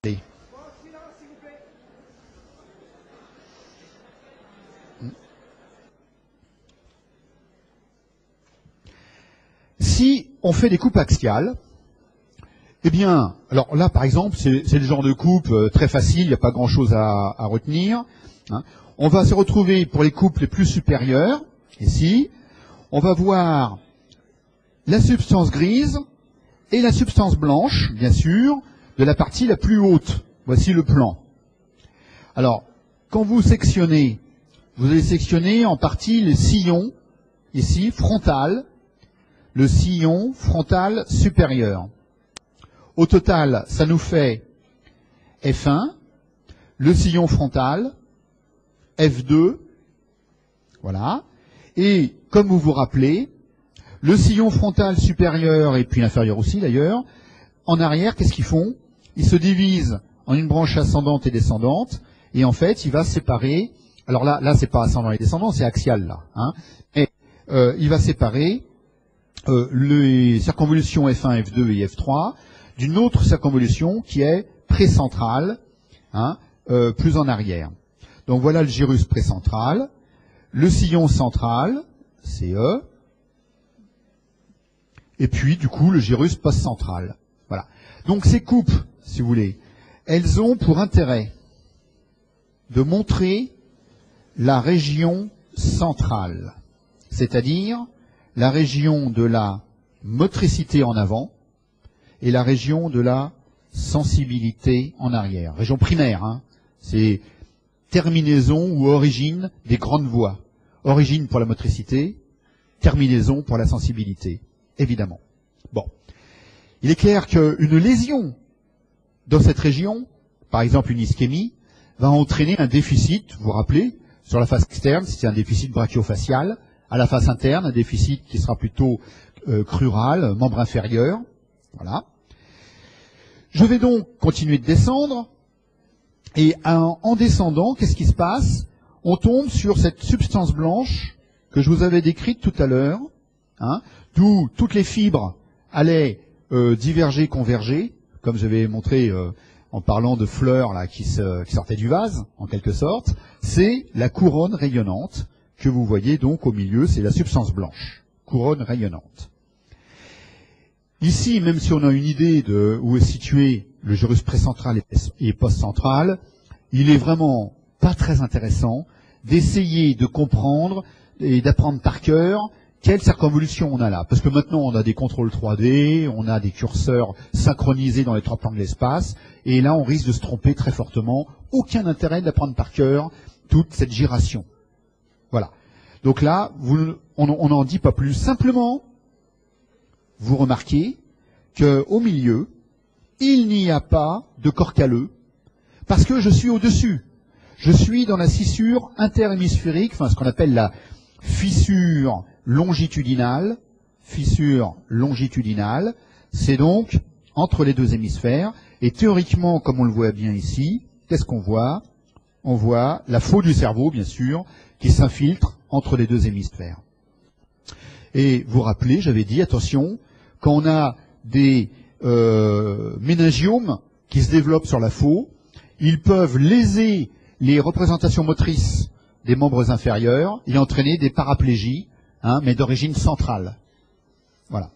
Allez. Si on fait des coupes axiales, eh bien, alors là par exemple, c'est le genre de coupe très facile, il n'y a pas grand-chose à retenir. Hein. On va se retrouver pour les coupes les plus supérieures, ici, on va voir la substance grise et la substance blanche, bien sûr, de la partie la plus haute. Voici le plan. Alors, quand vous sectionnez, vous allez sectionner en partie le sillon, ici, frontal, le sillon frontal supérieur. Au total, ça nous fait F1, le sillon frontal, F2, voilà. Et comme vous vous rappelez, le sillon frontal supérieur, et puis l'inférieur aussi d'ailleurs, en arrière, qu'est-ce qu'ils font? Ils se divisent en une branche ascendante et descendante, et en fait, il va séparer, alors là c'est pas ascendant et descendant, c'est axial là, hein, et il va séparer les circonvolutions F1, F2 et F3 d'une autre circonvolution qui est précentrale, hein, plus en arrière. Donc voilà le gyrus précentral, le sillon central, CE, et puis du coup le gyrus postcentral. Voilà. Donc ces coupes, si vous voulez, elles ont pour intérêt de montrer la région centrale, c'est-à-dire la région de la motricité en avant et la région de la sensibilité en arrière. Région primaire, hein, c'est terminaison ou origine des grandes voies. Origine pour la motricité, terminaison pour la sensibilité, évidemment. Bon. Il est clair qu'une lésion dans cette région, par exemple une ischémie, va entraîner un déficit, vous vous rappelez, sur la face externe, c'est un déficit brachiofacial, à la face interne, un déficit qui sera plutôt crural, membre inférieur. Voilà. Je vais donc continuer de descendre, et en descendant, qu'est-ce qui se passe? On tombe sur cette substance blanche que je vous avais décrite tout à l'heure, hein, d'où toutes les fibres allaient diverger, converger, comme j'avais montré en parlant de fleurs là qui sortaient du vase, en quelque sorte. C'est la couronne rayonnante que vous voyez donc au milieu, c'est la substance blanche, couronne rayonnante. Ici, même si on a une idée de où est situé le gyrus précentral et postcentral, il est vraiment pas très intéressant d'essayer de comprendre et d'apprendre par cœur quelle circonvolution on a là. Parce que maintenant, on a des contrôles 3D, on a des curseurs synchronisés dans les trois plans de l'espace, et là, on risque de se tromper très fortement. Aucun intérêt d'apprendre par cœur toute cette gyration. Voilà. Donc là, on n'en dit pas plus. Simplement, vous remarquez qu'au milieu, il n'y a pas de corps calleux, parce que je suis au-dessus. Je suis dans la scissure interhémisphérique, enfin ce qu'on appelle la fissure longitudinale. Fissure longitudinale, c'est donc entre les deux hémisphères. Et théoriquement, comme on le voit bien ici, qu'est-ce qu'on voit? On voit la faux du cerveau, bien sûr, qui s'infiltre entre les deux hémisphères. Et vous vous rappelez, j'avais dit, attention, quand on a des méningiomes qui se développent sur la faux, ils peuvent léser les représentations motrices des membres inférieurs et entraîner des paraplégies, hein, mais d'origine centrale. Voilà.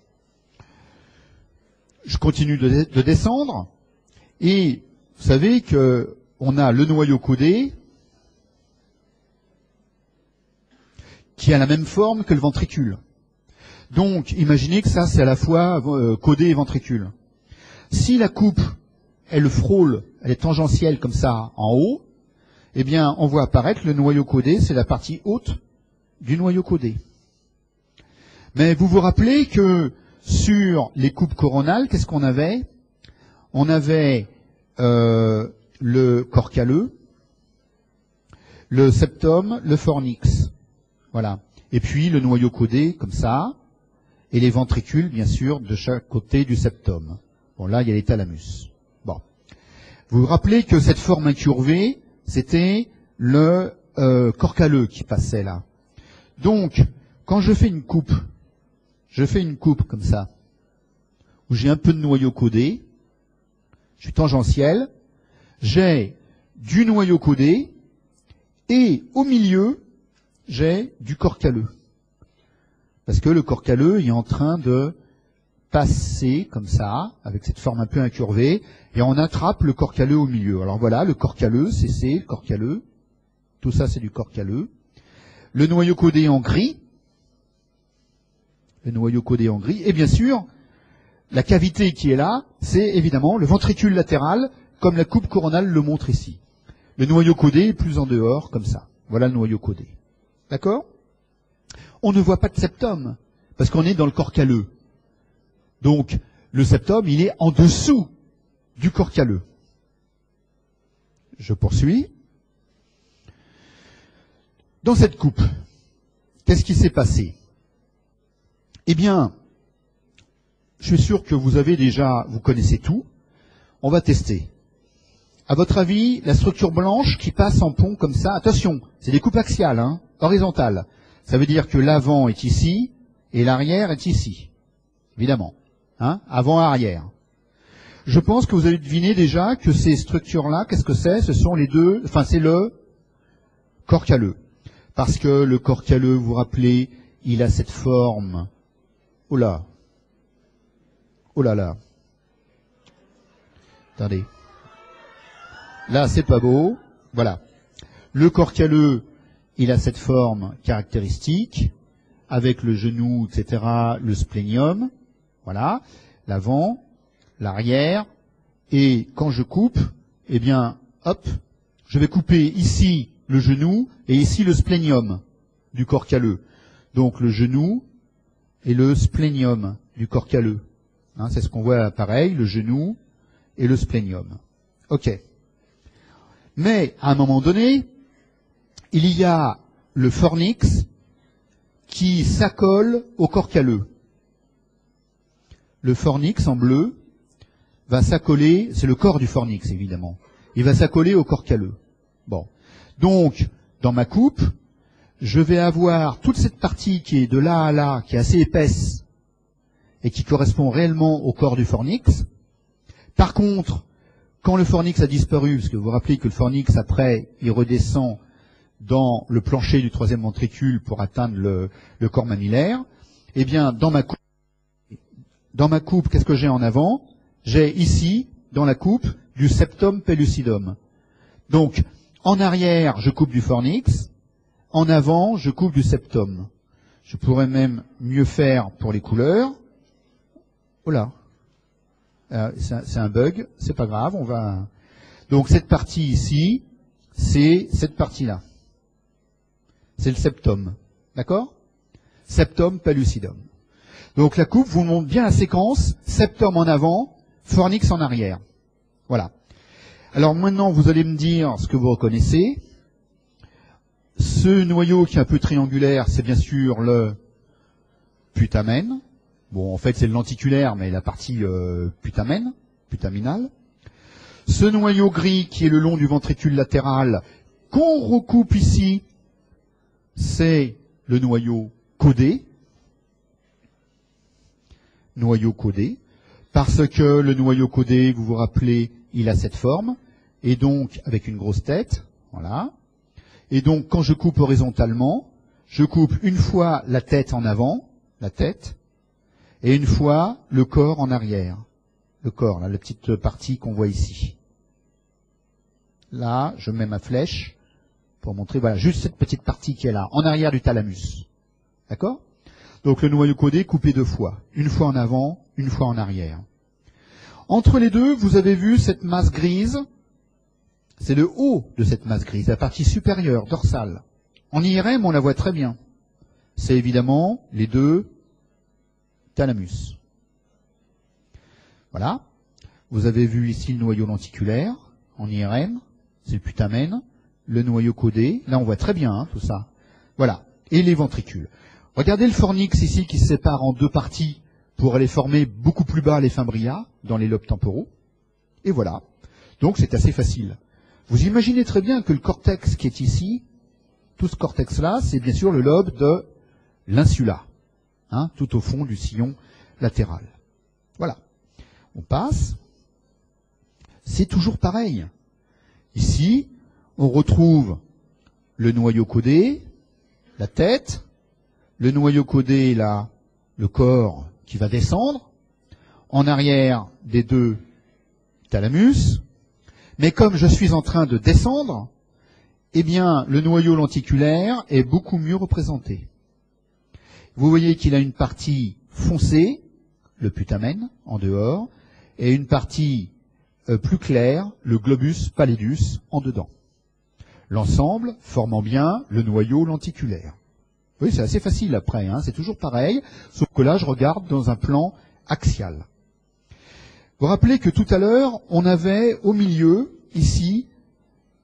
Je continue de descendre, et vous savez que on a le noyau caudé qui a la même forme que le ventricule. Donc, imaginez que ça, c'est à la fois caudé et ventricule. Si la coupe, elle frôle, elle est tangentielle comme ça en haut, eh bien, on voit apparaître le noyau caudé, c'est la partie haute du noyau caudé. Mais vous vous rappelez que sur les coupes coronales, qu'est-ce qu'on avait? On avait le corps calleux, le septum, le fornix. Voilà. Et puis le noyau caudé, comme ça, et les ventricules, bien sûr, de chaque côté du septum. Bon, là, il y a les thalamus. Bon. Vous vous rappelez que cette forme incurvée, c'était le corps calleux qui passait là. Donc, quand je fais une coupe comme ça, où j'ai un peu de noyau caudé, je suis tangentiel, j'ai du noyau codé et au milieu, j'ai du corps calleux. Parce que le corps calleux est en train de passer comme ça, avec cette forme un peu incurvée, et on attrape le corps calleux au milieu. Alors voilà, le corps calleux, c'est le corps calleux. Tout ça, c'est du corps calleux. Le noyau codé en gris. Le noyau codé en gris. Et bien sûr, la cavité qui est là, c'est évidemment le ventricule latéral, comme la coupe coronale le montre ici. Le noyau codé est plus en dehors, comme ça. Voilà le noyau codé. D'accord? On ne voit pas de septum, parce qu'on est dans le corps calleux. Donc, le septum, il est en dessous du corps calleux. Je poursuis. Dans cette coupe, qu'est-ce qui s'est passé? Eh bien, je suis sûr que vous connaissez tout. On va tester. À votre avis, la structure blanche qui passe en pont comme ça, attention, c'est des coupes axiales, hein, horizontales. Ça veut dire que l'avant est ici et l'arrière est ici. Évidemment. Hein, avant-arrière. Je pense que vous avez deviné déjà que ces structures-là, qu'est-ce que c'est? Ce sont les deux, enfin c'est le corps calleux. Parce que le corps calleux, vous vous rappelez, il a cette forme. Oh là. Oh là là. Attendez. Là, c'est pas beau. Voilà. Le corps calleux, il a cette forme caractéristique, avec le genou, etc., le splénium. Voilà, l'avant, l'arrière, et quand je coupe, eh bien, hop, je vais couper ici le genou et ici le splénium du corps calleux. Donc le genou et le splénium du corps calleux. Hein, c'est ce qu'on voit pareil, le genou et le splénium. Ok. Mais à un moment donné, il y a le fornix qui s'accole au corps calleux. Le fornix en bleu va s'accoler, c'est le corps du fornix évidemment, il va s'accoler au corps calleux. Bon, donc dans ma coupe, je vais avoir toute cette partie qui est de là à là, qui est assez épaisse et qui correspond réellement au corps du fornix. Par contre, quand le fornix a disparu, parce que vous vous rappelez que le fornix après, il redescend dans le plancher du troisième ventricule pour atteindre le corps mammillaire, eh bien dans ma coupe, qu'est-ce que j'ai en avant? J'ai ici, dans la coupe, du septum pellucidum. Donc, en arrière, je coupe du fornix. En avant, je coupe du septum. Je pourrais même mieux faire pour les couleurs. Oh là. C'est un bug. C'est pas grave. On va. Donc, cette partie ici, c'est cette partie-là. C'est le septum. D'accord? Septum pellucidum. Donc la coupe vous montre bien la séquence, septum en avant, fornix en arrière. Voilà. Alors maintenant, vous allez me dire ce que vous reconnaissez. Ce noyau qui est un peu triangulaire, c'est bien sûr le putamen. Bon, en fait, c'est le lenticulaire, mais la partie putaminale. Ce noyau gris qui est le long du ventricule latéral, qu'on recoupe ici, c'est le noyau codé. Noyau codé, parce que le noyau codé, vous vous rappelez, il a cette forme, et donc avec une grosse tête, voilà. Et donc quand je coupe horizontalement, je coupe une fois la tête en avant, la tête, et une fois le corps en arrière. Le corps, là, la petite partie qu'on voit ici. Là, je mets ma flèche pour montrer, voilà, juste cette petite partie qui est là, en arrière du thalamus. D'accord ? Donc le noyau codé coupé deux fois. Une fois en avant, une fois en arrière. Entre les deux, vous avez vu cette masse grise. C'est le haut de cette masse grise, la partie supérieure, dorsale. En IRM, on la voit très bien. C'est évidemment les deux thalamus. Voilà. Vous avez vu ici le noyau lenticulaire, en IRM. C'est le putamen. Le noyau codé. Là, on voit très bien tout ça. Voilà. Et les ventricules. Regardez le fornix ici qui se sépare en deux parties pour aller former beaucoup plus bas les fimbria dans les lobes temporaux. Et voilà. Donc c'est assez facile. Vous imaginez très bien que le cortex qui est ici, tout ce cortex-là, c'est bien sûr le lobe de l'insula, hein, tout au fond du sillon latéral. Voilà. On passe. C'est toujours pareil. Ici, on retrouve le noyau caudé, la tête, le noyau caudé, là, le corps qui va descendre, en arrière des deux thalamus. Mais comme je suis en train de descendre, eh bien, le noyau lenticulaire est beaucoup mieux représenté. Vous voyez qu'il a une partie foncée, le putamen, en dehors, et une partie plus claire, le globus pallidus, en dedans. L'ensemble formant bien le noyau lenticulaire. Oui, c'est assez facile après, hein, c'est toujours pareil, sauf que là, je regarde dans un plan axial. Vous vous rappelez que tout à l'heure, on avait au milieu, ici,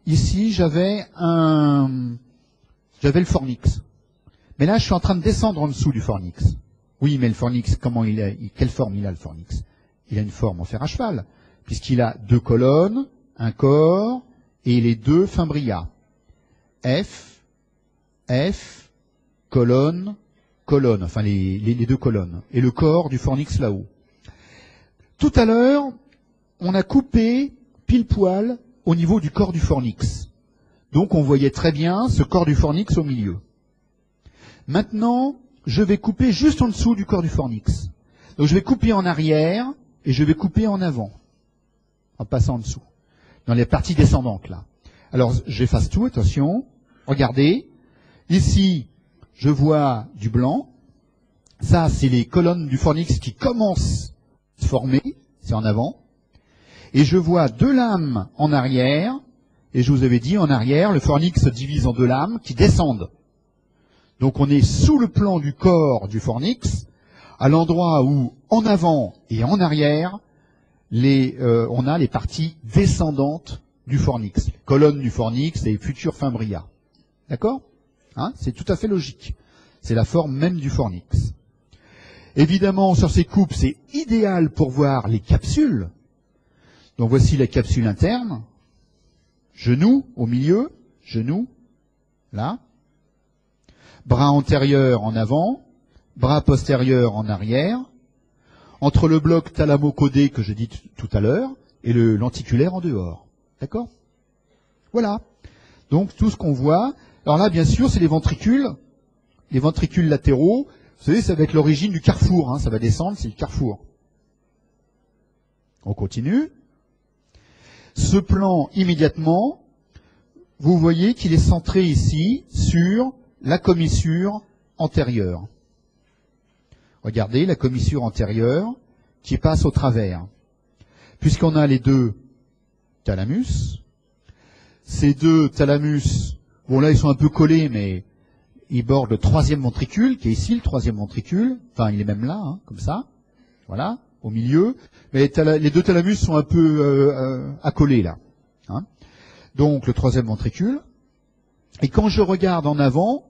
j'avais le fornix. Mais là, je suis en train de descendre en dessous du fornix. Oui, mais le fornix, quelle forme il a, le fornix? Il a une forme en fer à cheval, puisqu'il a deux colonnes, un corps, et les deux fimbria. F, colonne, enfin les deux colonnes, et le corps du fornix là-haut. Tout à l'heure, on a coupé pile poil au niveau du corps du fornix. Donc on voyait très bien ce corps du fornix au milieu. Maintenant, je vais couper juste en dessous du corps du fornix. Donc je vais couper en arrière et je vais couper en avant, en passant en dessous, dans les parties descendantes là. Alors j'efface tout, attention, regardez. Ici, je vois du blanc. Ça, c'est les colonnes du fornix qui commencent à se former, c'est en avant. Et je vois deux lames en arrière, et je vous avais dit, en arrière, le fornix se divise en deux lames qui descendent. Donc on est sous le plan du corps du fornix, à l'endroit où, en avant et en arrière, on a les parties descendantes du fornix. Colonnes du fornix et futurs fimbria. D'accord, hein, c'est tout à fait logique. C'est la forme même du fornix. Évidemment, sur ces coupes, c'est idéal pour voir les capsules. Donc voici la capsule interne. Genou au milieu, genou, là. Bras antérieur en avant, bras postérieur en arrière. Entre le bloc thalamo-caudé que j'ai dit tout à l'heure et le lenticulaire en dehors. D'accord? Voilà. Donc tout ce qu'on voit. Alors là, bien sûr, c'est les ventricules latéraux. Vous savez, ça va être l'origine du carrefour. Hein, ça va descendre, c'est le carrefour. On continue. Ce plan, immédiatement, vous voyez qu'il est centré ici sur la commissure antérieure. Regardez la commissure antérieure qui passe au travers. Puisqu'on a les deux thalamus, ces deux thalamus, bon là ils sont un peu collés, mais ils bordent le troisième ventricule, qui est ici le troisième ventricule, enfin il est même là, hein, comme ça, voilà, au milieu, mais les deux thalamus sont un peu accolés là. Hein. Donc le troisième ventricule, et quand je regarde en avant,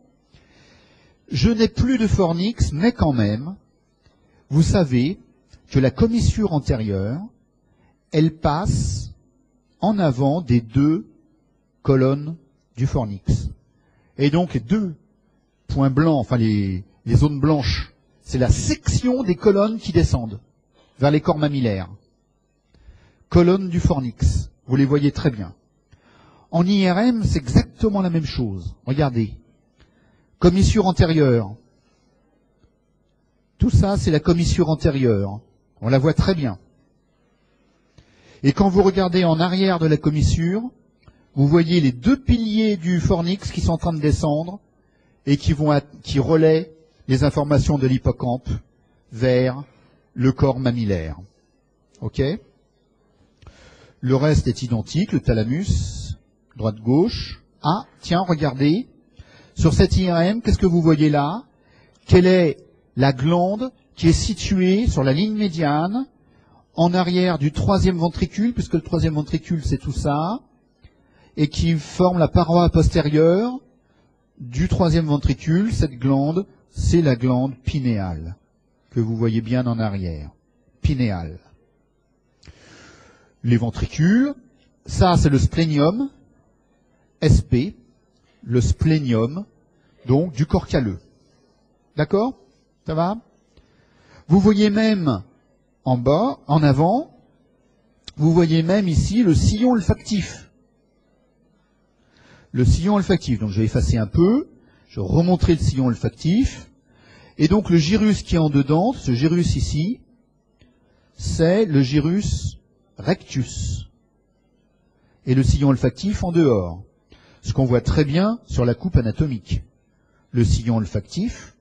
je n'ai plus de fornix, mais quand même, vous savez que la commissure antérieure, elle passe en avant des deux colonnes du fornix. Et donc les deux points blancs, enfin les zones blanches, c'est la section des colonnes qui descendent vers les corps mammillaires. Colonnes du fornix, vous les voyez très bien. En IRM, c'est exactement la même chose. Regardez. Commissure antérieure. Tout ça, c'est la commissure antérieure. On la voit très bien. Et quand vous regardez en arrière de la commissure, vous voyez les deux piliers du fornix qui sont en train de descendre et qui relaient les informations de l'hippocampe vers le corps mammillaire. Ok ? Le reste est identique, le thalamus, droite-gauche. Ah, tiens, regardez. Sur cette IRM, qu'est-ce que vous voyez là? Quelle est la glande qui est située sur la ligne médiane, en arrière du troisième ventricule, puisque le troisième ventricule c'est tout ça, et qui forme la paroi postérieure du troisième ventricule. Cette glande, c'est la glande pinéale, que vous voyez bien en arrière. Pinéale. Les ventricules, ça c'est le splénium, SP, le splénium, donc du corps calleux. D'accord? Ça va? Vous voyez même en bas, en avant, vous voyez même ici le sillon olfactif. le sillon olfactif. Donc je vais effacer un peu, je vais remontrer le sillon olfactif. Et donc le gyrus qui est en dedans, ce gyrus ici, c'est le gyrus rectus. Et le sillon olfactif en dehors. Ce qu'on voit très bien sur la coupe anatomique. Le sillon olfactif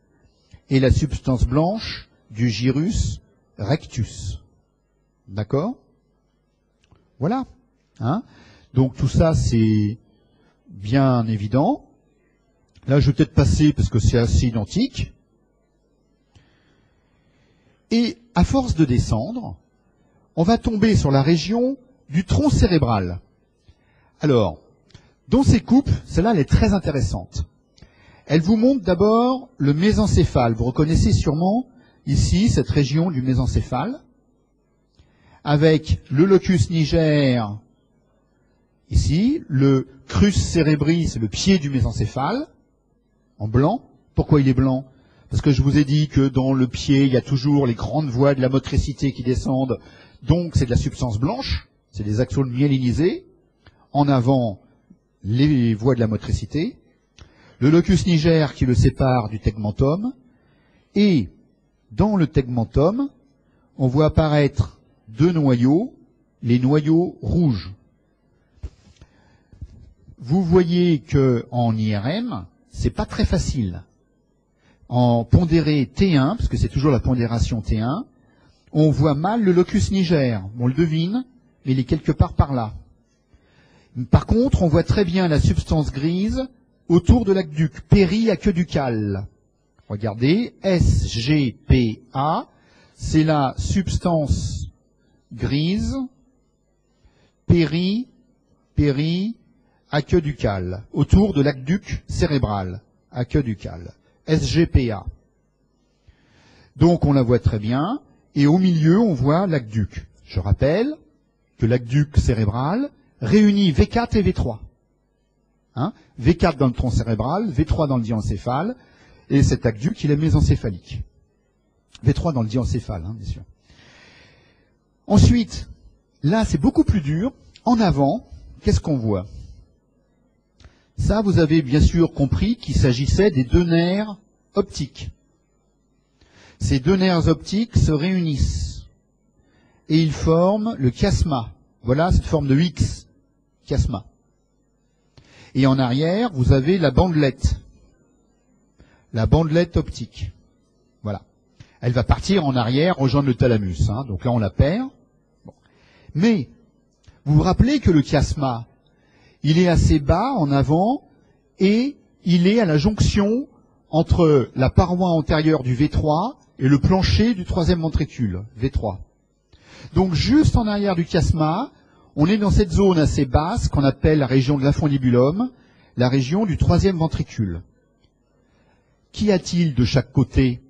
et la substance blanche du gyrus rectus. D'accord? Voilà. Hein? Donc tout ça, c'est bien évident. Là, je vais peut-être passer parce que c'est assez identique. Et à force de descendre, on va tomber sur la région du tronc cérébral. Alors, dans ces coupes, celle-là, elle est très intéressante. Elle vous montre d'abord le mésencéphale. Vous reconnaissez sûrement ici cette région du mésencéphale, avec le locus niger, ici, le crus cerebri, c'est le pied du mésencéphale, en blanc. Pourquoi il est blanc? Parce que je vous ai dit que dans le pied, il y a toujours les grandes voies de la motricité qui descendent, donc c'est de la substance blanche, c'est des axones myélinisés. En avant, les voies de la motricité. Le locus niger qui le sépare du tegmentum. Et dans le tegmentum, on voit apparaître deux noyaux, les noyaux rouges. Vous voyez que en IRM, c'est pas très facile. En pondéré T1, parce que c'est toujours la pondération T1, on voit mal le locus niger. On le devine, mais il est quelque part par là. Par contre, on voit très bien la substance grise autour de l'aqueduc, périaqueducal. Regardez, SGPA, c'est la substance grise périaqueducale, autour de l'aqueduc cérébral, aqueducal, SGPA. Donc on la voit très bien, et au milieu on voit l'aqueduc. Je rappelle que l'aqueduc cérébral réunit V4 et V3. Hein, V4 dans le tronc cérébral, V3 dans le diencéphale, et cet aqueduc, il est mésencéphalique. V3 dans le diencéphale, hein, bien sûr. Ensuite, là, c'est beaucoup plus dur. En avant, qu'est-ce qu'on voit? Ça, vous avez bien sûr compris qu'il s'agissait des deux nerfs optiques. Ces deux nerfs optiques se réunissent, et ils forment le chiasma. Voilà cette forme de X. Chiasma. Et en arrière, vous avez la bandelette optique. Voilà. Elle va partir en arrière, rejoindre le thalamus. Hein. Donc là, on la perd. Bon. Mais, vous vous rappelez que le chiasma, il est assez bas en avant et il est à la jonction entre la paroi antérieure du V3 et le plancher du troisième ventricule, V3. Donc, juste en arrière du chiasma, on est dans cette zone assez basse qu'on appelle la région de l'infundibulum, la région du troisième ventricule. Qu'y a-t-il de chaque côté?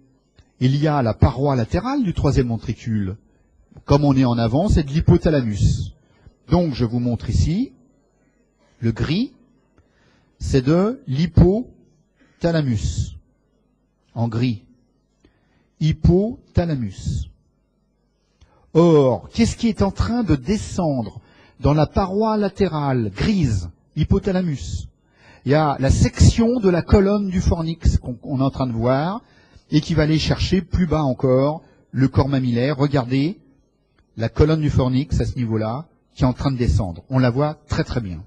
Il y a la paroi latérale du troisième ventricule. Comme on est en avant, c'est de l'hypothalamus. Donc je vous montre ici, le gris, c'est de l'hypothalamus. En gris. Hypothalamus. Or, qu'est-ce qui est en train de descendre dans la paroi latérale grise, hypothalamus? Il y a la section de la colonne du fornix qu'on est en train de voir et qui va aller chercher plus bas encore le corps mammillaire. Regardez la colonne du fornix à ce niveau-là qui est en train de descendre. On la voit très très bien.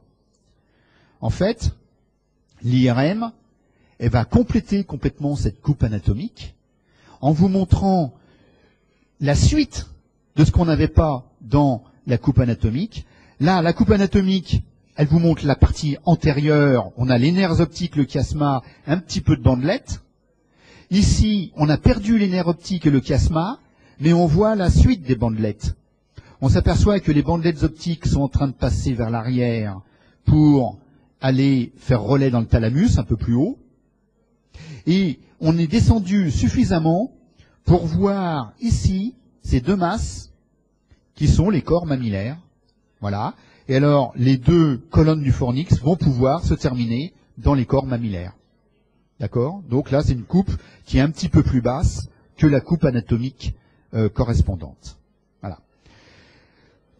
En fait, l'IRM, elle va compléter complètement cette coupe anatomique en vous montrant la suite de ce qu'on n'avait pas dans la coupe anatomique. Là, la coupe anatomique, elle vous montre la partie antérieure. On a les nerfs optiques, le chiasma, un petit peu de bandelette. Ici, on a perdu les nerfs optiques et le chiasma, mais on voit la suite des bandelettes. On s'aperçoit que les bandelettes optiques sont en train de passer vers l'arrière pour aller faire relais dans le thalamus, un peu plus haut. Et on est descendu suffisamment pour voir ici ces deux masses qui sont les corps mammillaires. Voilà. Et alors, les deux colonnes du fornix vont pouvoir se terminer dans les corps mammillaires. D'accord? Donc là, c'est une coupe qui est un petit peu plus basse que la coupe anatomique correspondante. Voilà.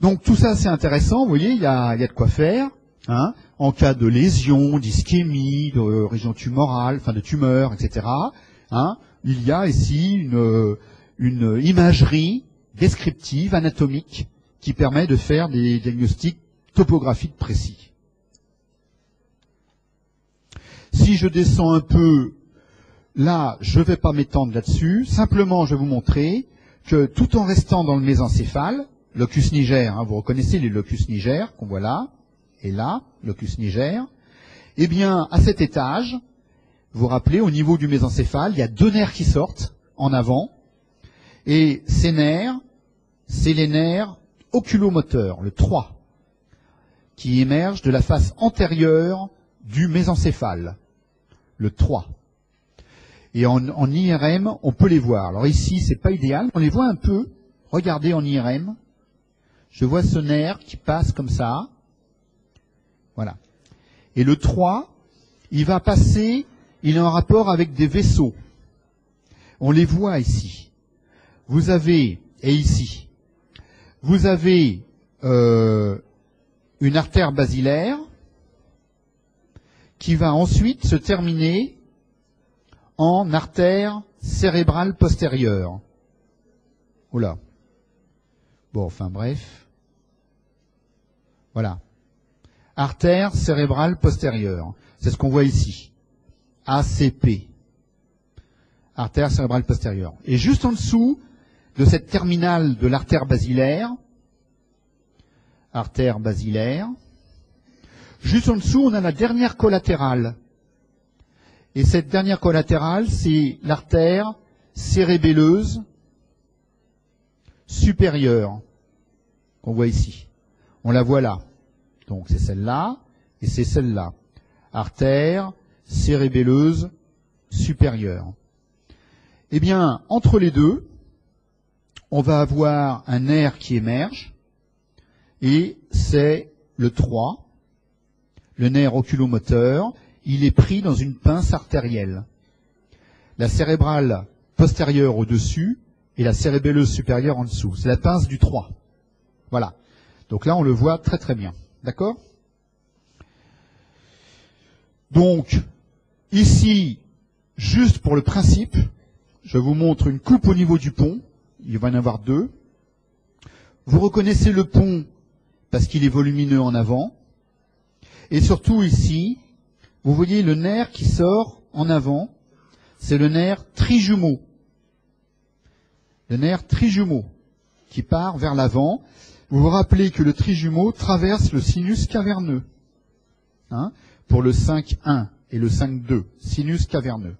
Donc tout ça, c'est intéressant. Vous voyez, il y a de quoi faire. Hein. en cas de lésion, d'ischémie, de région tumorale, enfin de tumeur, etc. Hein, il y a ici une imagerie descriptive, anatomique, qui permet de faire des diagnostics topographiques précis. Si je descends un peu, là, je ne vais pas m'étendre là-dessus, simplement je vais vous montrer que tout en restant dans le mésencéphale, locus niger, hein, vous reconnaissez les locus niger qu'on voit là, et là, locus niger, eh bien, à cet étage, vous vous rappelez, au niveau du mésencéphale, il y a deux nerfs qui sortent en avant, et ces nerfs, c'est les nerfs oculomoteurs, le 3, qui émergent de la face antérieure du mésencéphale, le 3. Et en IRM, on peut les voir. Alors ici, c'est pas idéal, on les voit un peu. Regardez en IRM, je vois ce nerf qui passe comme ça. Voilà. Et le 3, il va passer, il est en rapport avec des vaisseaux. On les voit ici. Vous avez, et ici, vous avez une artère basilaire qui va ensuite se terminer en artère cérébrale postérieure. Oula. Bon, enfin bref. Voilà. Artère cérébrale postérieure. C'est ce qu'on voit ici. ACP. Artère cérébrale postérieure. Et juste en dessous de cette terminale de l'artère basilaire, juste en dessous, on a la dernière collatérale. Et cette dernière collatérale, c'est l'artère cérébelleuse supérieure, qu'on voit ici. On la voit là. Donc c'est celle-là, et c'est celle-là. Artère cérébelleuse supérieure. Eh bien, entre les deux, on va avoir un nerf qui émerge, et c'est le 3, le nerf oculomoteur. Il est pris dans une pince artérielle. La cérébrale postérieure au-dessus et la cérébelleuse supérieure en dessous. C'est la pince du 3. Voilà. Donc là, on le voit très très bien. D'accord ? Donc, ici, juste pour le principe, je vous montre une coupe au niveau du pont. Il va y en avoir deux. Vous reconnaissez le pont parce qu'il est volumineux en avant. Et surtout ici, vous voyez le nerf qui sort en avant, c'est le nerf trijumeau. Le nerf trijumeau qui part vers l'avant. Vous vous rappelez que le trijumeau traverse le sinus caverneux, hein, pour le 5-1 et le 5-2, sinus caverneux.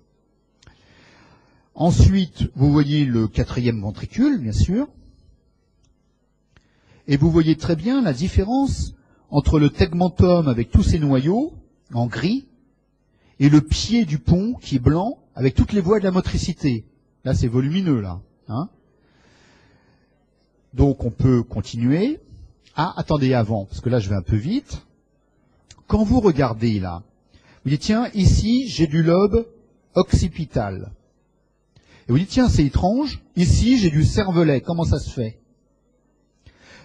Ensuite, vous voyez le quatrième ventricule, bien sûr. Et vous voyez très bien la différence entre le tegmentum avec tous ses noyaux, en gris, et le pied du pont qui est blanc avec toutes les voies de la motricité. Là, c'est volumineux, là. Hein. Donc, on peut continuer. Ah, attendez, avant, parce que là, je vais un peu vite. Quand vous regardez, là, vous dites, tiens, ici, j'ai du lobe occipital. Et vous dites, tiens, c'est étrange, ici, j'ai du cervelet. Comment ça se fait?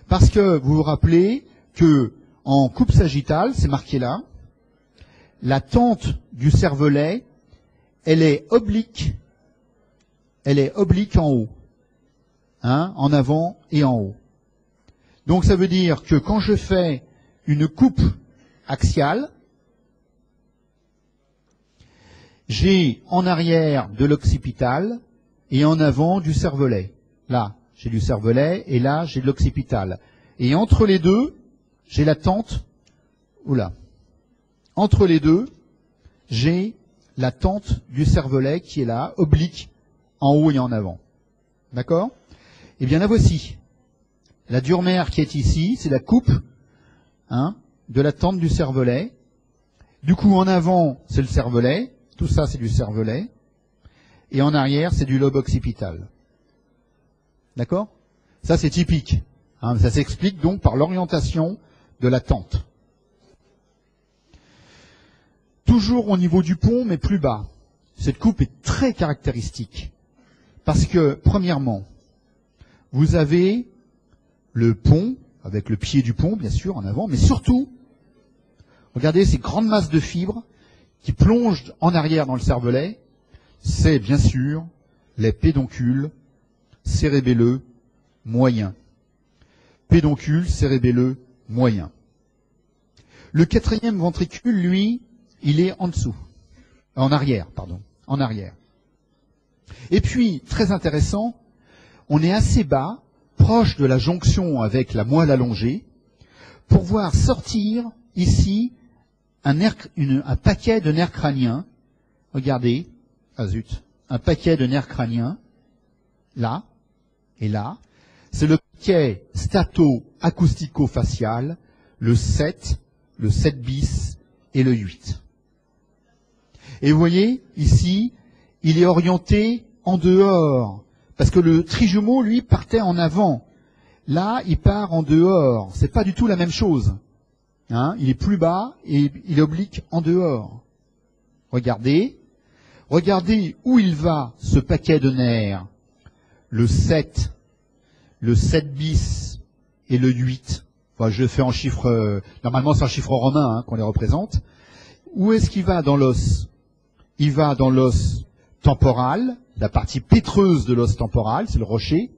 Parce que vous vous rappelez que en coupe sagittale, c'est marqué là, la tente du cervelet, elle est oblique en haut, hein, en avant et en haut. Donc ça veut dire que quand je fais une coupe axiale, j'ai en arrière de l'occipital et en avant du cervelet. Là, j'ai du cervelet et là, j'ai de l'occipital. Et entre les deux, j'ai la tente, oula, entre les deux, j'ai la tente du cervelet qui est là, oblique, en haut et en avant. D'accord? Eh bien, la voici. La dure-mère qui est ici, c'est la coupe, hein, de la tente du cervelet. Du coup, en avant, c'est le cervelet. Tout ça, c'est du cervelet. Et en arrière, c'est du lobe occipital. D'accord? Ça, c'est typique. Hein, ça s'explique donc par l'orientation de la tente. Toujours au niveau du pont, mais plus bas. Cette coupe est très caractéristique. Parce que, premièrement, vous avez le pont, avec le pied du pont, bien sûr, en avant, mais surtout, Regardez ces grandes masses de fibres qui plongent en arrière dans le cervelet. C'est bien sûr les pédoncules cérébelleux moyens. Pédoncule cérébelleux moyen. Le quatrième ventricule, lui, il est en dessous. En arrière. Et puis, très intéressant, on est assez bas, proche de la jonction avec la moelle allongée, pour voir sortir ici un paquet de nerfs crâniens. Regardez, un paquet de nerfs crâniens, là et là. C'est le paquet stato-acoustico-facial, le 7 bis et le 8. Et vous voyez, ici, il est orienté en dehors, parce que le trijumeau, lui, partait en avant. Là, il part en dehors. C'est pas du tout la même chose. Hein, il est plus bas et il est oblique en dehors. Regardez où il va, ce paquet de nerfs. Le 7 bis et le 8. Enfin, je fais en chiffre, normalement c'est en chiffre romain qu'on les représente. Où est-ce qu'il va dans l'os? Il va dans l'os temporal, la partie pétreuse de l'os temporal, c'est le rocher.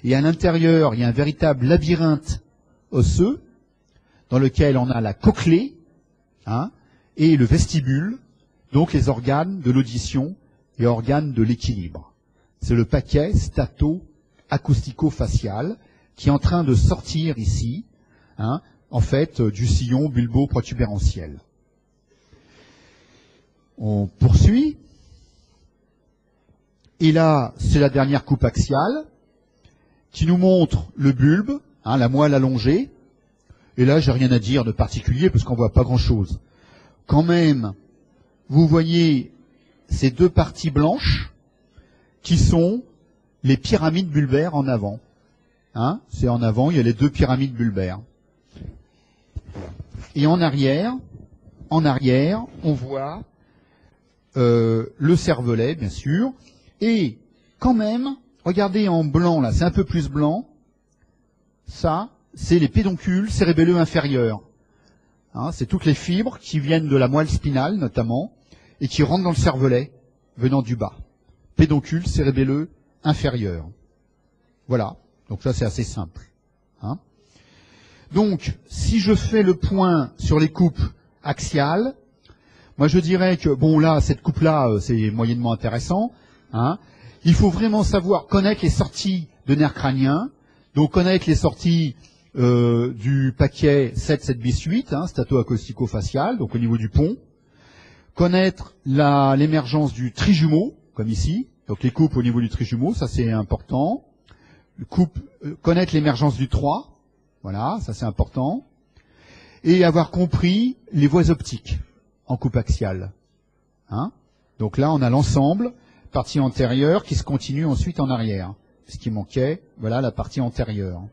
Et à l'intérieur, il y a un véritable labyrinthe osseux, dans lequel on a la cochlée, et le vestibule, donc les organes de l'audition et organes de l'équilibre. C'est le paquet stato-acoustico-facial qui est en train de sortir ici, en fait, du sillon bulbo-protubérantiel. On poursuit. Et là, c'est la dernière coupe axiale qui nous montre le bulbe, la moelle allongée. Et là, j'ai rien à dire de particulier parce qu'on voit pas grand-chose. Quand même, vous voyez ces deux parties blanches qui sont les pyramides bulbaires en avant. C'est en avant, il y a les deux pyramides bulbaires. Et en arrière, on voit le cervelet, bien sûr. Et quand même, regardez en blanc, là, c'est un peu plus blanc. Ça, c'est les pédoncules cérébelleux inférieurs. C'est toutes les fibres qui viennent de la moelle spinale, notamment, et qui rentrent dans le cervelet, venant du bas. Pédoncules cérébelleux inférieurs. Voilà. Donc ça, c'est assez simple. Donc, si je fais le point sur les coupes axiales, moi je dirais que, bon là, cette coupe-là, c'est moyennement intéressant. Il faut vraiment connaître les sorties de nerfs crâniens, donc connaître les sorties du paquet 7 bis 8, stato-acoustico-facial, donc au niveau du pont, connaître l'émergence du trijumeau, comme ici, donc les coupes au niveau du trijumeau, ça c'est important, connaître l'émergence du 3, voilà, ça c'est important, et avoir compris les voies optiques en coupe axiale. Donc là on a l'ensemble, partie antérieure qui se continue ensuite en arrière. Ce qui manquait, voilà la partie antérieure.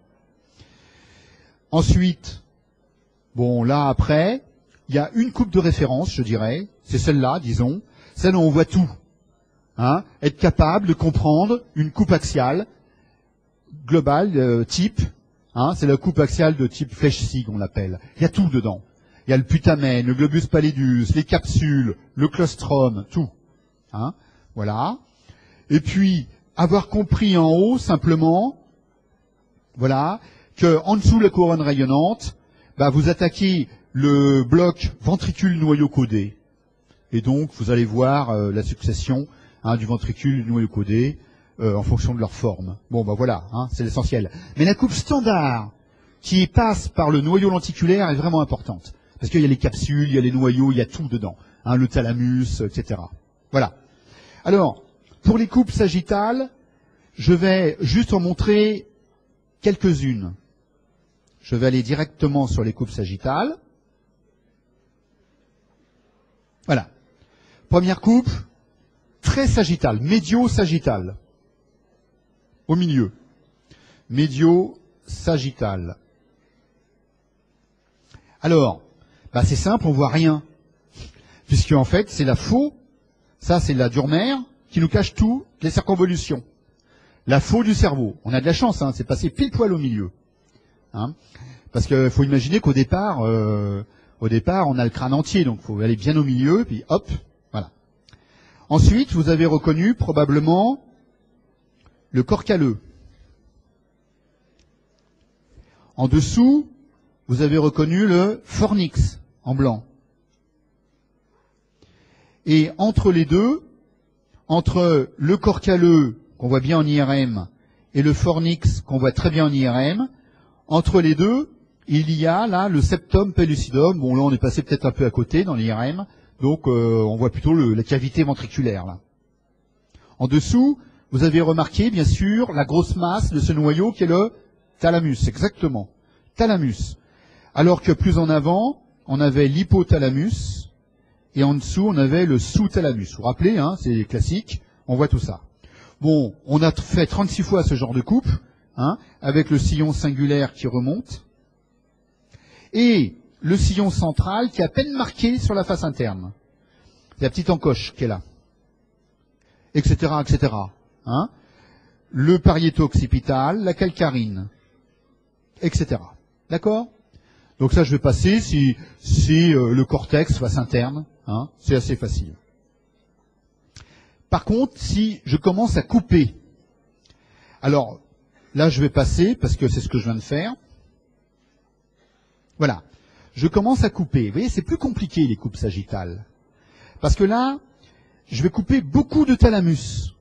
Ensuite, bon là après, il y a une coupe de référence, je dirais, c'est celle-là, disons, celle où on voit tout. Être capable de comprendre une coupe axiale globale, type, c'est la coupe axiale de type Fleschsig, on l'appelle. Il y a tout dedans. Il y a le putamen, le globus pallidus, les capsules, le claustrum, tout. Voilà. Et puis, avoir compris en haut, simplement, voilà, que en dessous de la couronne rayonnante, vous attaquez le bloc ventricule-noyau codé. Et donc, vous allez voir la succession du ventricule-noyau codé en fonction de leur forme. Bon, voilà, c'est l'essentiel. Mais la coupe standard qui passe par le noyau lenticulaire est vraiment importante. Parce qu'il y a les capsules, il y a les noyaux, il y a tout dedans. Le thalamus, etc. Voilà. Alors, pour les coupes sagittales, je vais juste en montrer quelques-unes. Je vais aller directement sur les coupes sagittales. Voilà. Première coupe, très sagittale, médio-sagittale. Au milieu. Médio-sagittale. Alors, c'est simple, on voit rien. Puisque en fait, c'est la faux. Ça, c'est la dure-mère qui nous cache toutes les circonvolutions. La faux du cerveau. On a de la chance, c'est passé pile poil au milieu. Parce qu'il faut imaginer qu'au départ, Au départ, on a le crâne entier, donc il faut aller bien au milieu, puis hop, voilà. Ensuite, vous avez reconnu probablement le corps calleux. En dessous, vous avez reconnu le fornix en blanc. Et entre les deux, entre le corps calleux qu'on voit bien en IRM et le fornix qu'on voit très bien en IRM, entre les deux, il y a là le septum pellucidum. Bon, là on est passé peut-être un peu à côté dans l'IRM, donc on voit plutôt la cavité ventriculaire là. En dessous, vous avez remarqué bien sûr la grosse masse de ce noyau qui est le thalamus, exactement, thalamus. Alors que plus en avant, on avait l'hypothalamus et en dessous on avait le sous-thalamus. Vous vous rappelez, hein, c'est classique, on voit tout ça. Bon, on a fait 36 fois ce genre de coupe, hein, avec le sillon singulaire qui remonte, et le sillon central qui est à peine marqué sur la face interne. C'est la petite encoche qui est là, etc., etc. Hein, le pariéto-occipital, la calcarine, etc. D'accord? Donc ça, je vais passer si le cortex face interne, hein, c'est assez facile. Par contre, si je commence à couper, alors là, je vais passer parce que c'est ce que je viens de faire. Voilà, je commence à couper. Vous voyez, c'est plus compliqué les coupes sagittales. Parce que là, je vais couper beaucoup de thalamus.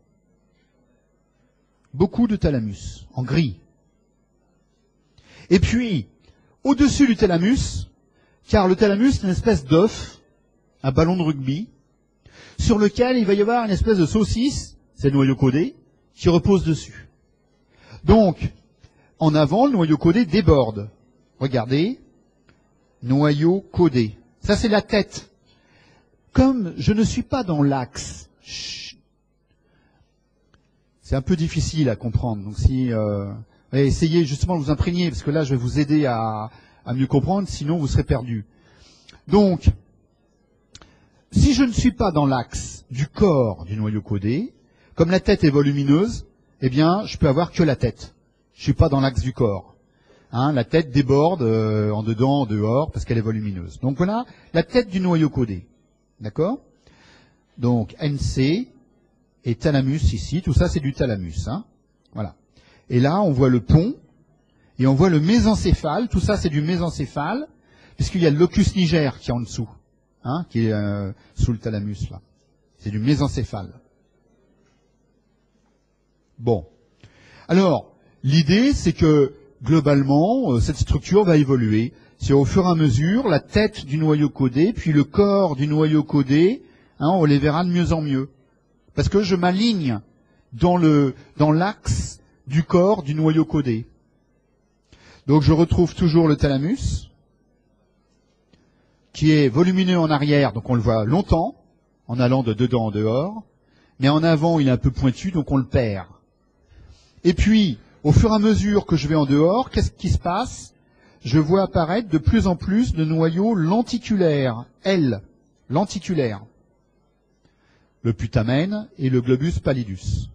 Beaucoup de thalamus, en gris. Et puis, au-dessus du thalamus, car le thalamus est une espèce d'œuf, un ballon de rugby, sur lequel il va y avoir une espèce de saucisse, c'est le noyau caudé, qui repose dessus. Donc, en avant, le noyau caudé déborde. Regardez, noyau caudé. Ça, c'est la tête. Comme je ne suis pas dans l'axe, c'est un peu difficile à comprendre. Donc, si essayez justement de vous imprégner, parce que là, je vais vous aider à mieux comprendre, sinon vous serez perdu. Donc, si je ne suis pas dans l'axe du corps du noyau caudé, comme la tête est volumineuse, eh bien, je peux avoir que la tête. Je suis pas dans l'axe du corps. Hein, la tête déborde en dedans, en dehors, parce qu'elle est volumineuse. Donc voilà, la tête du noyau caudé. D'accord? Donc, NC et thalamus ici, tout ça c'est du thalamus. Hein, voilà. Et là, on voit le pont, et on voit le mésencéphale, tout ça c'est du mésencéphale, puisqu'il y a le locus niger qui est en dessous, hein, qui est sous le thalamus là. C'est du mésencéphale. Bon. Alors, l'idée c'est que, globalement, cette structure va évoluer. C'est au fur et à mesure, la tête du noyau caudé, puis le corps du noyau caudé, hein, on les verra de mieux en mieux. Parce que je m'aligne dans l'axe du corps du noyau caudé. Donc je retrouve toujours le thalamus, qui est volumineux en arrière, donc on le voit longtemps, en allant de dedans en dehors, mais en avant il est un peu pointu, donc on le perd. Et puis, au fur et à mesure que je vais en dehors, qu'est-ce qui se passe? Je vois apparaître de plus en plus de noyaux lenticulaires, L, lenticulaires, le putamen et le globus pallidus.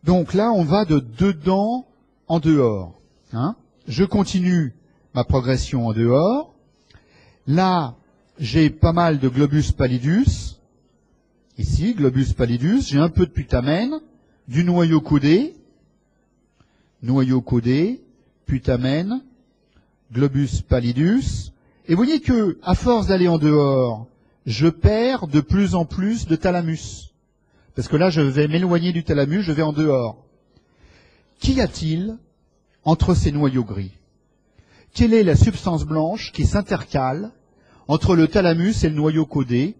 Donc là, on va de dedans en dehors. Hein. Je continue ma progression en dehors. Là, j'ai pas mal de globus pallidus. Ici, globus pallidus. J'ai un peu de putamen, du noyau caudé, putamen, globus pallidus. Et vous voyez que, à force d'aller en dehors, je perds de plus en plus de thalamus. Parce que là, je vais m'éloigner du thalamus, je vais en dehors. Qu'y a-t-il entre ces noyaux gris? Quelle est la substance blanche qui s'intercale entre le thalamus et le noyau caudé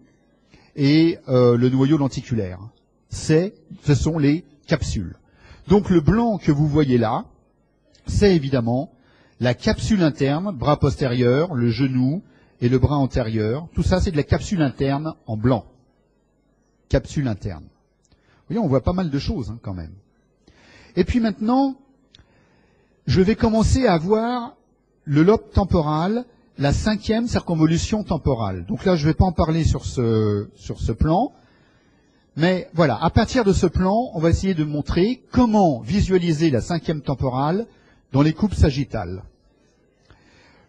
et le noyau lenticulaire? Ce sont les capsules. Donc le blanc que vous voyez là, c'est évidemment la capsule interne, bras postérieur, le genou et le bras antérieur. Tout ça, c'est de la capsule interne en blanc. Capsule interne. Vous voyez, on voit pas mal de choses hein, quand même. Et puis maintenant, je vais commencer à voir le lobe temporal, la 5e circonvolution temporale. Donc là, je ne vais pas en parler sur ce plan. Mais voilà, à partir de ce plan, on va essayer de montrer comment visualiser la 5e temporale dans les coupes sagittales.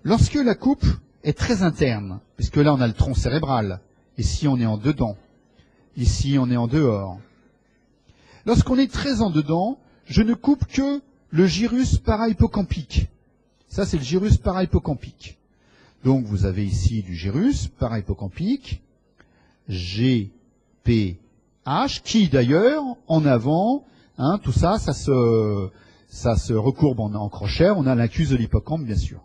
Lorsque la coupe est très interne, puisque là on a le tronc cérébral. Ici on est en dedans. Ici on est en dehors. Lorsqu'on est très en dedans, je ne coupe que le gyrus parahippocampique. Ça c'est le gyrus parahippocampique. Donc vous avez ici du gyrus parahippocampique, G, P, H, qui d'ailleurs, en avant, hein, tout ça, ça se recourbe en crochet, on a l'accus de l'hippocampe bien sûr.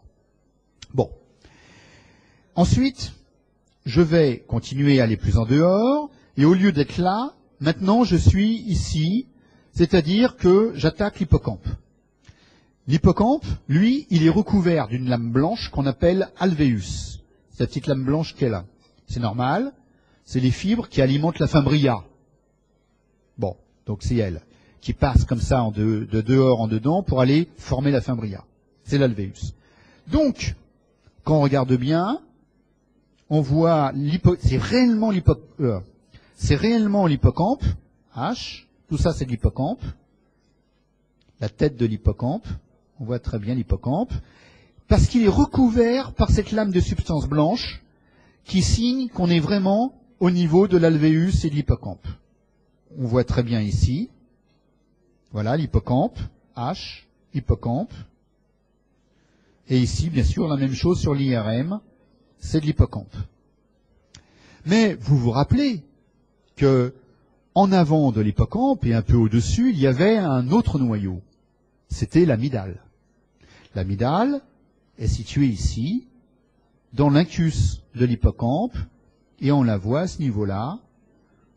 Bon. Ensuite, je vais continuer à aller plus en dehors, et au lieu d'être là, maintenant je suis ici, c'est-à-dire que j'attaque l'hippocampe. L'hippocampe, lui, il est recouvert d'une lame blanche qu'on appelle alvéus. C'est la petite lame blanche qui est là. C'est normal, c'est les fibres qui alimentent la fimbria. Bon, donc c'est elle, qui passe comme ça de dehors en dedans pour aller former la fimbria. C'est l'alvéus. Donc, quand on regarde bien, on voit c'est réellement l'hippocampe, H, tout ça c'est de l'hippocampe, la tête de l'hippocampe, on voit très bien l'hippocampe, parce qu'il est recouvert par cette lame de substance blanche qui signe qu'on est vraiment au niveau de l'alvéus et de l'hippocampe. On voit très bien ici, voilà l'hippocampe, H, hippocampe, et ici bien sûr la même chose sur l'IRM, c'est de l'hippocampe. Mais vous vous rappelez que en avant de l'hippocampe et un peu au-dessus, il y avait un autre noyau. C'était l'amygdale. L'amygdale est située ici, dans l'incus de l'hippocampe, et on la voit à ce niveau-là.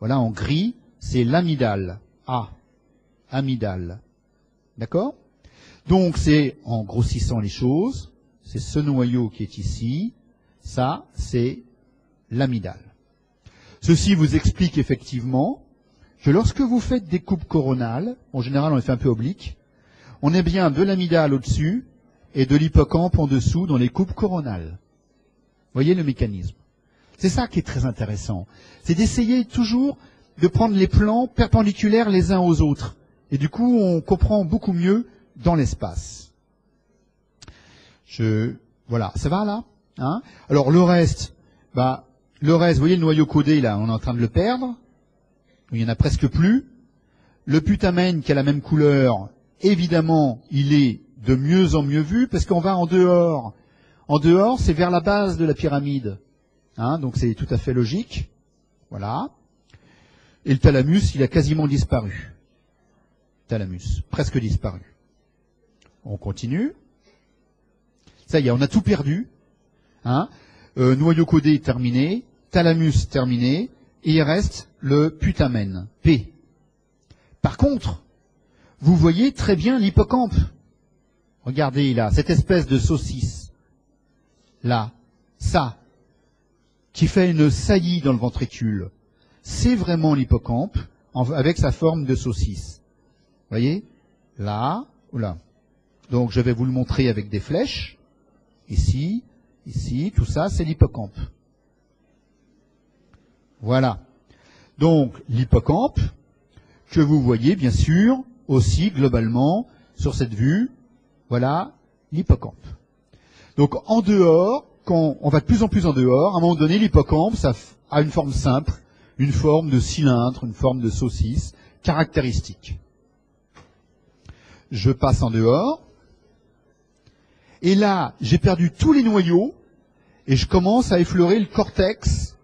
Voilà, en gris, c'est l'amygdale. A, amygdale. D'accord? Donc c'est, en grossissant les choses, c'est ce noyau qui est ici. Ça, c'est l'amygdale. Ceci vous explique effectivement que lorsque vous faites des coupes coronales, en général on les fait un peu obliques, on est bien de l'amygdale au-dessus et de l'hippocampe en dessous dans les coupes coronales. Vous voyez le mécanisme. C'est ça qui est très intéressant. C'est d'essayer toujours de prendre les plans perpendiculaires les uns aux autres. Et du coup, on comprend beaucoup mieux dans l'espace. Voilà, ça va là, hein? Alors le reste, vous voyez le noyau codé là, on est en train de le perdre. Il n'y en a presque plus. Le putamen qui a la même couleur, évidemment, il est de mieux en mieux vu parce qu'on va en dehors. En dehors, c'est vers la base de la pyramide. Hein, donc c'est tout à fait logique. Voilà. Et le thalamus, il a quasiment disparu. Thalamus, presque disparu. On continue. Ça y est, on a tout perdu. Hein. Noyau codé terminé, thalamus terminé, et il reste le putamen, P. Par contre, vous voyez très bien l'hippocampe. Regardez là, cette espèce de saucisse. Là, ça, qui fait une saillie dans le ventricule. C'est vraiment l'hippocampe, avec sa forme de saucisse. Vous voyez? Là, ou là. Donc je vais vous le montrer avec des flèches. Ici, ici, tout ça, c'est l'hippocampe. Voilà. Donc, l'hippocampe, que vous voyez, bien sûr, aussi, globalement, sur cette vue, voilà, l'hippocampe. Donc, en dehors, quand on va de plus en plus en dehors, à un moment donné, l'hippocampe, ça a une forme simple, une forme de cylindre, une forme de saucisse, caractéristique. Je passe en dehors, et là, j'ai perdu tous les noyaux, et je commence à effleurer le cortex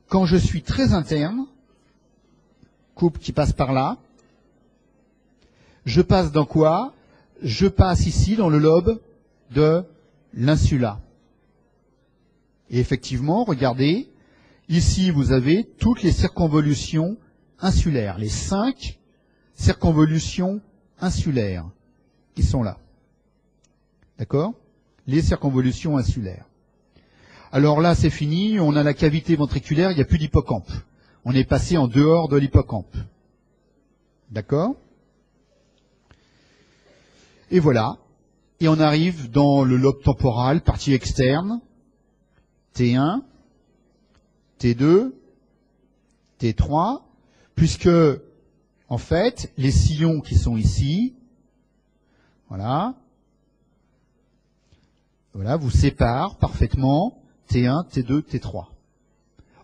quand je suis très interne, coupe qui passe par là. Je passe dans quoi? Je passe ici dans le lobe de l'insula. Et effectivement, regardez, ici vous avez toutes les circonvolutions insulaires, les 5 circonvolutions insulaires qui sont là. D'accord? Les circonvolutions insulaires. Alors là, c'est fini, on a la cavité ventriculaire, il n'y a plus d'hippocampe. On est passé en dehors de l'hippocampe. D'accord? Et voilà. Et on arrive dans le lobe temporal, partie externe, T1, T2, T3, puisque, en fait, les sillons qui sont ici, voilà, vous séparent parfaitement T1, T2, T3.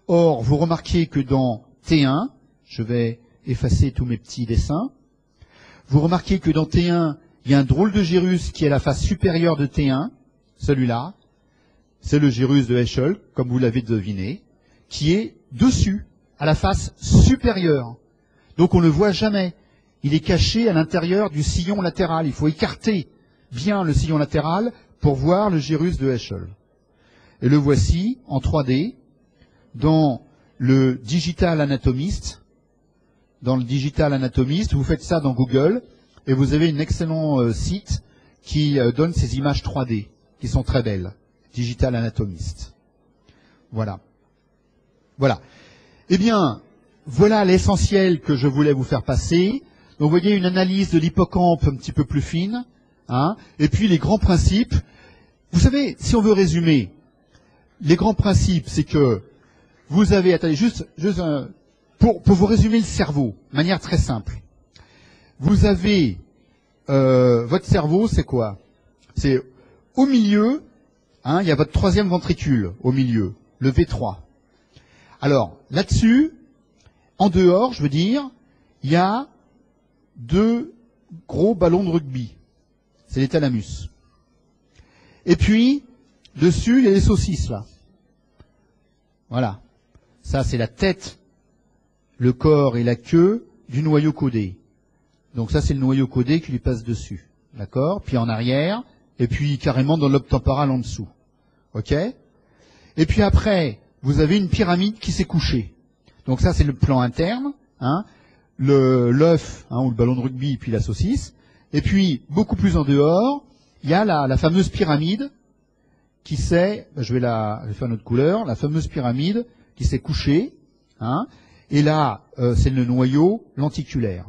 Or, vous remarquez que dans T1, je vais effacer tous mes petits dessins, vous remarquez que dans T1, il y a un drôle de gyrus qui est la face supérieure de T1, celui-là, c'est le gyrus de Heschel, comme vous l'avez deviné, qui est dessus, à la face supérieure. Donc on ne le voit jamais. Il est caché à l'intérieur du sillon latéral. Il faut écarter bien le sillon latéral pour voir le gyrus de Heschel. Et le voici en 3D dans le Digital Anatomist. Dans le Digital Anatomist, vous faites ça dans Google et vous avez un excellent site qui donne ces images 3D qui sont très belles. Digital Anatomist. Voilà. Voilà. Eh bien, voilà l'essentiel que je voulais vous faire passer. Donc, vous voyez une analyse de l'hippocampe un petit peu plus fine, hein, et puis les grands principes. Vous savez, si on veut résumer, les grands principes, c'est que vous avez, attendez, juste pour vous résumer le cerveau, de manière très simple. Vous avez, votre cerveau, c'est quoi? C'est au milieu, hein, il y a votre troisième ventricule au milieu, le V3. Alors, là-dessus, en dehors, je veux dire, il y a deux gros ballons de rugby. C'est les thalamus. Et puis, dessus, il y a les saucisses, là. Voilà. Ça, c'est la tête, le corps et la queue du noyau caudé. Donc ça, c'est le noyau caudé qui lui passe dessus. D'accord? Puis en arrière, et puis carrément dans le lobe temporal en dessous. OK? Et puis après, vous avez une pyramide qui s'est couchée. Donc ça, c'est le plan interne, hein, l'œuf, hein, ou le ballon de rugby, puis la saucisse. Et puis, beaucoup plus en dehors, il y a la fameuse pyramide qui s'est, je vais faire une autre couleur, la fameuse pyramide qui s'est couchée, hein, et là, c'est le noyau lenticulaire.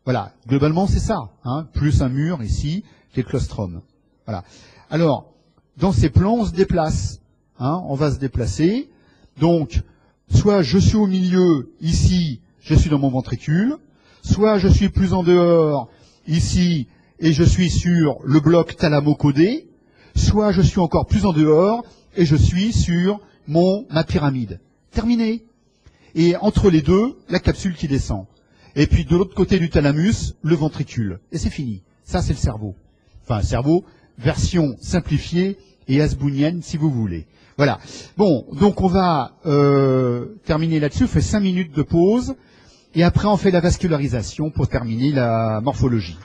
Voilà, globalement, c'est ça, hein, plus un mur ici, qui est le claustrum. Voilà. Alors, dans ces plans, on se déplace, hein, on va se déplacer. Donc, soit je suis au milieu, ici, je suis dans mon ventricule, soit je suis plus en dehors, ici, et je suis sur le bloc thalamo-caudé, soit je suis encore plus en dehors, et je suis sur ma pyramide. Terminé. Et entre les deux, la capsule qui descend. Et puis de l'autre côté du thalamus, le ventricule. Et c'est fini. Ça, c'est le cerveau. Enfin, cerveau, version simplifiée et asbounienne, si vous voulez. Voilà. Bon, donc on va terminer là-dessus. On fait 5 minutes de pause. Et après, on fait la vascularisation pour terminer la morphologie.